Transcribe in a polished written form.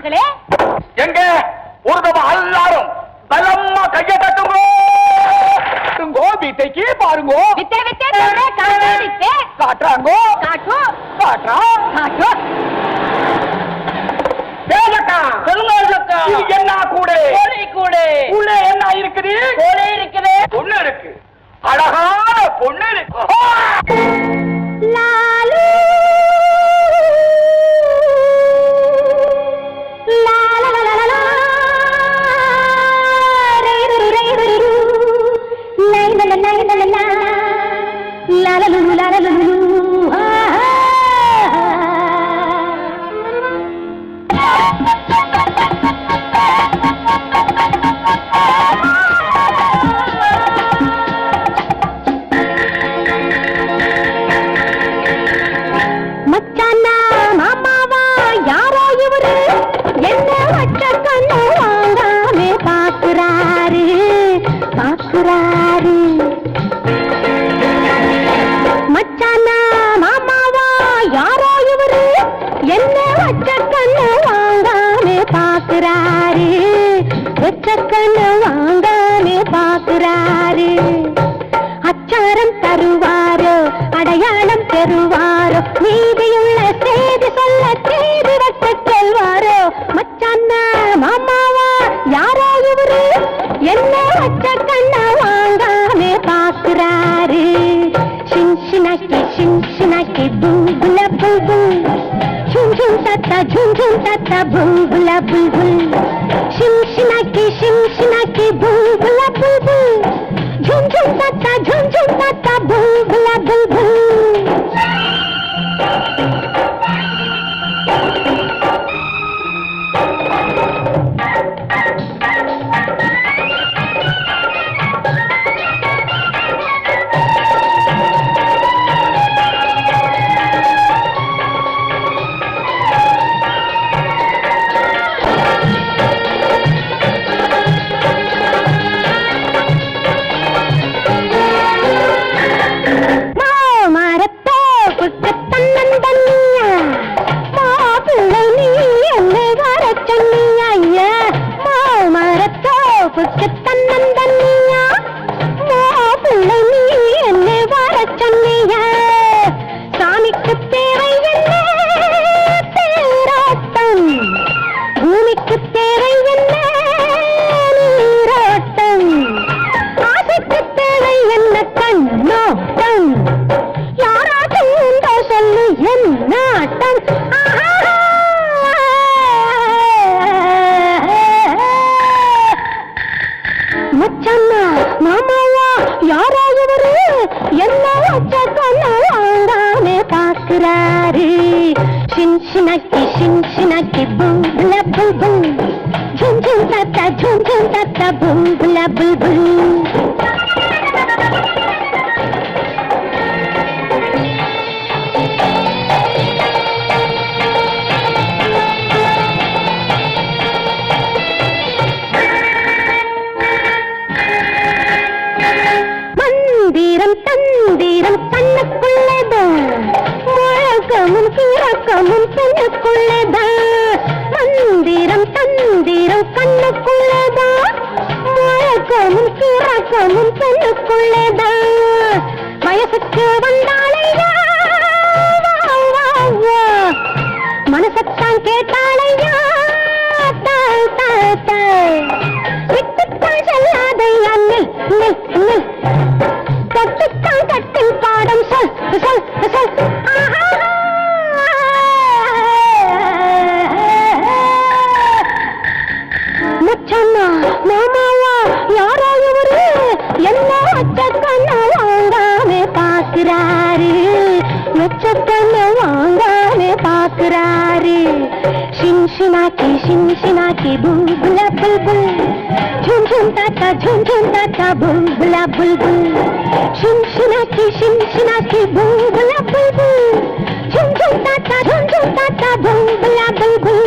மகளே எங்க ஒரு தடவை எல்லாரும் பலமா கைய தட்டுங்கோ. வீட்டைக்கு பாருங்க. வித்தே வித்தே தோரே காட்டே வித்தே காட்டுறாங்கோ. காட்டு காட்டுறா காட்டு. தேவக்கா சொல்லுங்க. இது என்ன கூடை? கோழி கூடை. உள்ள என்ன இருக்குது? கோழி இருக்குது. பொண்ணு இருக்கு. அழகான பொண்ணு இருக்கு. லாலு லா லா லா லா லா ரே ரே ரே ரே லை லை லை லை லை லா லா லா லு லா லா லு மச்சானா மாமாவா யாரோ இவரு என்ன வச்ச கண்ணு வாங்காமே பாக்குறாரு பாக்குறாரு. மச்சானா மாமாவா யாரோ இவரு என்ன வச்ச கண்ணு வாங்காமே பாக்குறாரு வச்ச கண்ணு வாங்காமே பாக்குறாரு. அச்சாரம் தருவாரோ அடையாளம் பெறுவாரோ நீதியுள்ள செய்தி சொல்ல தேடி வட்ட செல்வாரோ. மச்சானா மாமாவா யாரோ இவரு என்ன வச்ச கண்ண வாங்காமே பாக்குறாரு. சின்சினாக்கி புல்புல புல்புல் झुम झुम तत्ता बुलबुला बुलबुल शिमशिनाकी बुलबुला बुलबुल झुम झुम तत्ता बुलबुला बुलबुल. शिनशिनाकी बुलबुला बुलबुल झुम झुम तत्ता बुलबुला बुलबुल. மந்திரம் தந்திரம் கண்ணுக்குள்ளதான் முழக்கமும் கிழக்கமும் பெண்ணுக்குள்ளதான். மந்திரம் தந்திரம் கண்ணுக்குள்ளதான் முழக்கமும் கிழக்கமும் பெண்ணுக்குள்ளதான். வயசுக்கு வந்தாளையா மனசத்தான் கேட்டாளையா தாய் தாய் தாய் விட்டுத்தான் செல்லாதையா கட்டுத்தான் கட்டில் பாடம் சொல் சொல் சொல். மச்சன்னா மாமாவா யாரோ இவரு என்ன வச்ச கண்ண வாங்காமே பாக்குறாரு வச்ச கண்ண வாங்காமே பாக்குறாரு. शिनशिनाकी बुलबुला बुलबुल झुम झुम तत्ता बुलबुला बुलबुल शिनशिनाकी बुलबुला बुलबुल झुम झुम तत्ता बुलबुला बुलबुल.